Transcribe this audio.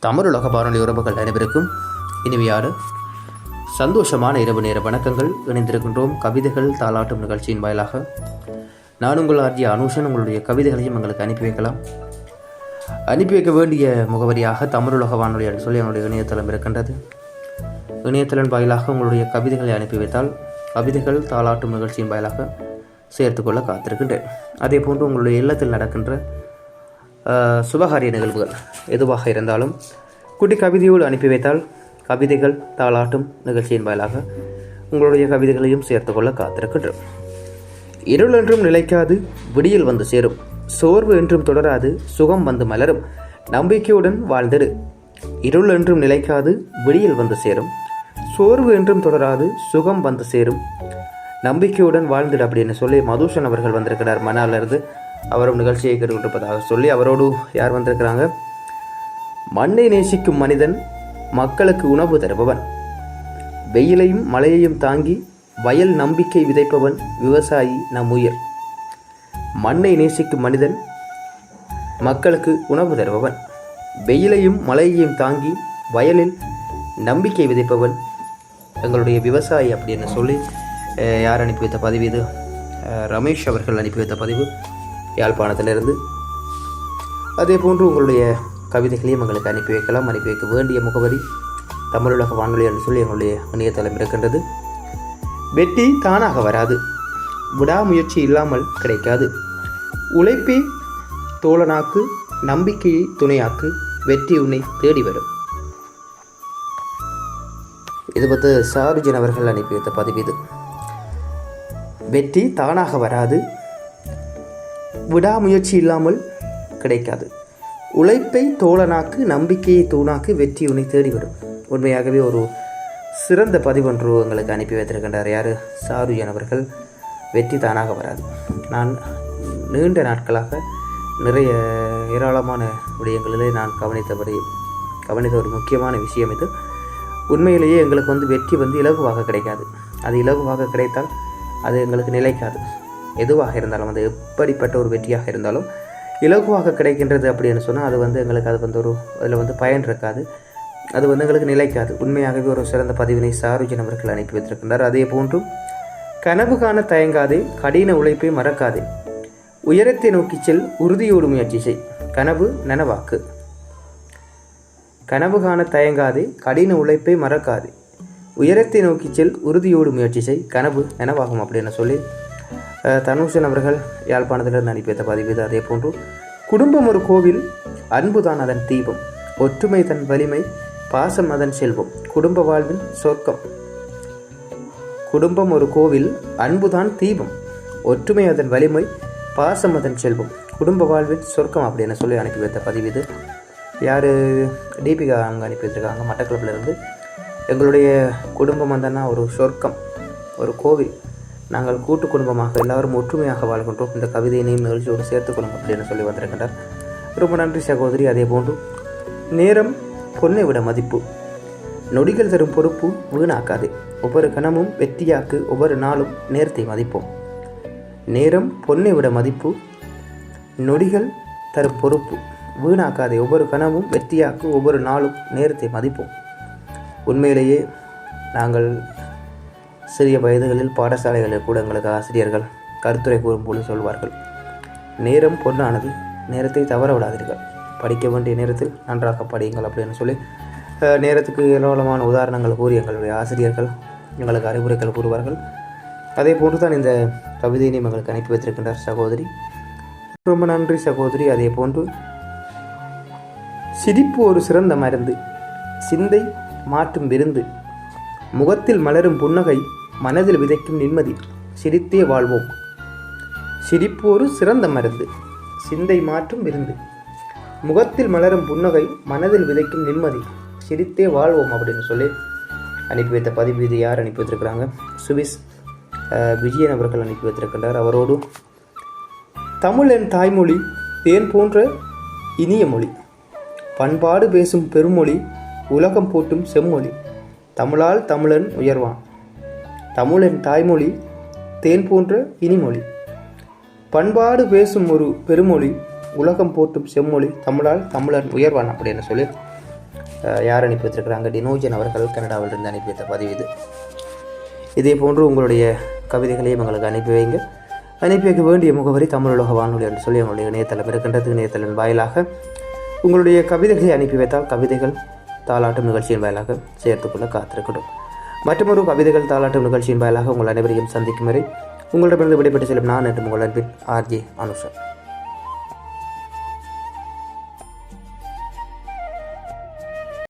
தமிழுலக வானொலி உறவுகள் அனைவருக்கும் இனிமையான சந்தோஷமான இரவு நேர வணக்கங்கள். இணைந்திருக்கின்றோம் கவிதைகள் தாலாட்டும் நிகழ்ச்சியின் வாயிலாக. நான் உங்கள் ஆர்ஜி அனுஷன். உங்களுடைய கவிதைகளையும் எங்களுக்கு அனுப்பி வைக்கலாம். அனுப்பி வைக்க வேண்டிய முகவரியாக தமிழுலக வானொலி என்று சொல்லி என்னுடைய இணையதளம் இருக்கின்றது. இணையதளம் வாயிலாக உங்களுடைய கவிதைகளை அனுப்பி வைத்தால் கவிதைகள் தாலாட்டும் நிகழ்ச்சியின் வாயிலாக சேர்த்துக்கொள்ள காத்திருக்கின்றேன். அதே போன்று உங்களுடைய இல்லத்தில் நடக்கின்ற சுபகாரிய நிகழ்வுகள் எதுவாக இருந்தாலும் குட்டி கவிதையோடு அனுப்பி வைத்தால் கவிதைகள் தாளாட்டும் நிகழ்ச்சியின் வாயிலாக உங்களுடைய கவிதைகளையும் சேர்த்துக்கொள்ள காத்திருக்கின்றோம். இருள் என்றும் நிலைக்காது விடியல் வந்து சேரும், சோர்வு என்றும் தொடராது சுகம் வந்து மலரும், நம்பிக்கையுடன் வாழ்ந்திடு. இருள் என்றும் நிலைக்காது விடியல் வந்து சேரும், சோர்வு என்றும் தொடராது சுகம் வந்து சேரும், நம்பிக்கையுடன் வாழ்ந்திடு அப்படின்னு சொல்லி மதுஷன் அவர்கள் வந்திருக்கிறார் மணாலிருந்து. அவரும் நிகழ்ச்சியை கேட்டுக்கொண்டிருப்பதாக சொல்லி அவரோடு யார் வந்திருக்கிறாங்க? மண்ணை நேசிக்கும் மனிதன் மக்களுக்கு உணவு தருபவன், வெயிலையும் மழையையும் தாங்கி வயல் நம்பிக்கை விதைப்பவன் விவசாயி நம் உயிர். மண்ணை நேசிக்கும் மனிதன் மக்களுக்கு உணவு தருபவன், வெயிலையும் மழையையும் தாங்கி வயலில் நம்பிக்கை விதைப்பவன் எங்களுடைய விவசாயி அப்படின்னு சொல்லி யார் அனுப்பி வைத்த பதிவு இது? ரமேஷ் அவர்கள் அனுப்பி வைத்த பதிவு யாழ்ப்பாணத்திலிருந்து. அதே போன்று உங்களுடைய கவிதைகளையும் எங்களுக்கு அனுப்பி வைக்கலாம். அனுப்பி வைக்க வேண்டிய முகவரி தமிழுலக வானொலி என்று சொல்லி எங்களுடைய இணையதளம் இருக்கின்றது. வெற்றி தானாக வராது, விடாமுயற்சி இல்லாமல் கிடைக்காது, உழைப்பே தோழனாக்கு, நம்பிக்கையை துணையாக்கு, வெற்றி உன்னை தேடி வரும். இது பற்றி சாருஜன் அவர்கள் அனுப்பி வைத்த பதிவு இது. வெற்றி தானாக வராது, விடாமுயற்சி இல்லாமல் கிடைக்காது, உழைப்பை தோழனாக்கு, நம்பிக்கையை தூணாக்கு, வெற்றி உன்னை தேடி வரும். உண்மையாகவே ஒரு சிறந்த பதிவொன்று எங்களுக்கு அனுப்பி வைத்திருக்கின்றார். யார்? சாருஜன் அவர்கள். வெற்றி தானாக வராது. நான் நீண்ட நாட்களாக நிறைய ஏராளமான விடயங்களிலே நான் கவனித்த ஒரு முக்கியமான விஷயம் இது. உண்மையிலேயே எங்களுக்கு வெற்றி இலகுவாக கிடைக்காது. அது இலகுவாக கிடைத்தால் அது எங்களுக்கு நிலைக்காது. எதுவாக இருந்தாலும் அது எப்படிப்பட்ட ஒரு வெற்றியாக இருந்தாலும் இலகுவாக கிடைக்கின்றது அப்படின்னு சொன்னால் அது எங்களுக்கு அதில் பயன் இருக்காது. அது எங்களுக்கு நிலைக்காது. உண்மையாகவே ஒரு சிறந்த பதிவினை சாருஜன் அவர்கள் அனுப்பி வைத்திருக்கின்றார். அதே போன்று கனவு காண தயங்காதே, கடின உழைப்பை மறக்காதே, உயரத்தை நோக்கி செல், உறுதியோடு முயற்சி செய், கனவு நனவாக்கு. கனவு காண தயங்காதே, கடின உழைப்பை மறக்காதே, உயரத்தை நோக்கி செல், உறுதியோடு முயற்சி செய், கனவு நனவாகும் அப்படின்னு சொல்லி தனுஷன் அவர்கள் யாழ்ப்பாணத்திலிருந்து அனுப்பி வைத்த பதிவு இது. அதே போன்று குடும்பம் ஒரு கோவில், அன்புதான் அதன் தீபம், ஒற்றுமை தன் வலிமை, பாசம் அதன் செல்வம், குடும்ப வாழ்வின் சொர்க்கம். குடும்பம் ஒரு கோவில், அன்புதான் தீபம், ஒற்றுமை அதன் வலிமை, பாசம் அதன் செல்வம், குடும்ப வாழ்வின் சொர்க்கம் அப்படின்னு சொல்லி அனுப்பி வைத்த பதிவு இது. யார்? தீபிகா அங்கே அனுப்பி வச்சுருக்காங்க மட்டக்களப்பிலிருந்து. எங்களுடைய குடும்பம் ஒரு சொர்க்கம், ஒரு கோவில். நாங்கள் கூட்டு குடும்பமாக எல்லாரும் ஒற்றுமையாக வாழ்கின்றோம். இந்த கவிதையினையும் நிகழ்ச்சியோடு சேர்த்துக்கொள்ளும் அப்படின்னு சொல்லி வந்திருக்கின்றார். ரொம்ப நன்றி சகோதரி. அதே போன்று நேரம் பொன்னை விட மதிப்பு, நொடிகள் தரும் பொறுப்பு வீணாக்காதே, ஒவ்வொரு கணமும் வெற்றியாக்கு, ஒவ்வொரு நாளும் நேரத்தை மதிப்போம். நேரம் பொன்னை விட மதிப்பு, நொடிகள் தரும் பொறுப்பு வீணாக்காதே, ஒவ்வொரு கணமும் வெற்றியாக்கு, ஒவ்வொரு நாளும் நேரத்தை மதிப்போம். உண்மையிலேயே நாங்கள் சிறிய வயதுகளில் பாடசாலைகளில் கூட எங்களுக்கு ஆசிரியர்கள் கருத்துரை கூறும்போது சொல்வார்கள், நேரம் பொன்னானது, நேரத்தை தவற விடாதீர்கள், படிக்க வேண்டிய நேரத்தில் நன்றாக படியுங்கள் அப்படின்னு சொல்லி நேரத்துக்கு ஏராளமான உதாரணங்கள் கூறி எங்களுடைய ஆசிரியர்கள் எங்களுக்கு அறிவுரைகள் கூறுவார்கள். அதே போன்று தான் இந்த கவிதையினையும் எங்களுக்கு அனுப்பி வைத்திருக்கின்றார் சகோதரி. ரொம்ப நன்றி சகோதரி. அதே போன்று சிரிப்பு ஒரு சிறந்த மருந்து, சிந்தை மாற்றும் விருந்து, முகத்தில் மலரும் புன்னகை, மனதில் விதைக்கும் நிம்மதி, சிரித்தே வாழ்வோம். சிரிப்பு ஒரு சிறந்த மருந்து, சிந்தை மாற்றும் விருந்து, முகத்தில் மலரும் புன்னகை, மனதில் விதைக்கும் நிம்மதி, சிரித்தே வாழ்வோம் அப்படின்னு சொல்லி அனுப்பி வைத்த பதிவு இது. யார் அனுப்பி வைத்திருக்கிறாங்க? சுவிஸ் விஜயன் அவர்கள் அனுப்பி வைத்திருக்கின்றார். அவரோடு தமிழ் என் தாய்மொழி, தேன் போன்ற இனிய மொழி, பண்பாடு பேசும் பெருமொழி, உலகம் போட்டும் செம்மொழி, தமிழால் தமிழன் உயர்வான், தமிழன் தாய்மொழி, தேன் போன்ற இனிமொழி, பண்பாடு பேசும் ஒரு பெருமொழி, உலகம் போற்றும் செம்மொழி, தமிழால் தமிழன் உயர்வான் அப்படின்னு சொல்லி யார் அனுப்பி வைத்திருக்கிறாங்க? டினோஜன் அவர்கள் கனடாவிலிருந்து அனுப்பி வைத்த பதிவு இது. இதே போன்று உங்களுடைய கவிதைகளையும் எங்களுக்கு அனுப்பி வைங்க. அனுப்பி வைக்க வேண்டிய முகவரி தமிழுலக வானொலி என்று சொல்லி எங்களுடைய இணையதளம் இருக்கின்றது. இணையதளம் வாயிலாக உங்களுடைய கவிதைகளை அனுப்பி வைத்தால் கவிதைகள் தாலாட்டும் நிகழ்ச்சியின் வாயிலாக சேர்த்துக்கொள்ள காத்திருக்கட்டும். மற்றொரு கவிதைகள் தாலாட்டும் நிகழ்ச்சியின் வாயிலாக உங்கள் அனைவரையும் சந்திக்கும் வரை உங்களிடமிருந்து விடைபெற்று செல்லும் நான் என்று உங்கள் அன்பின் ஆர்ஜே அனுஷா.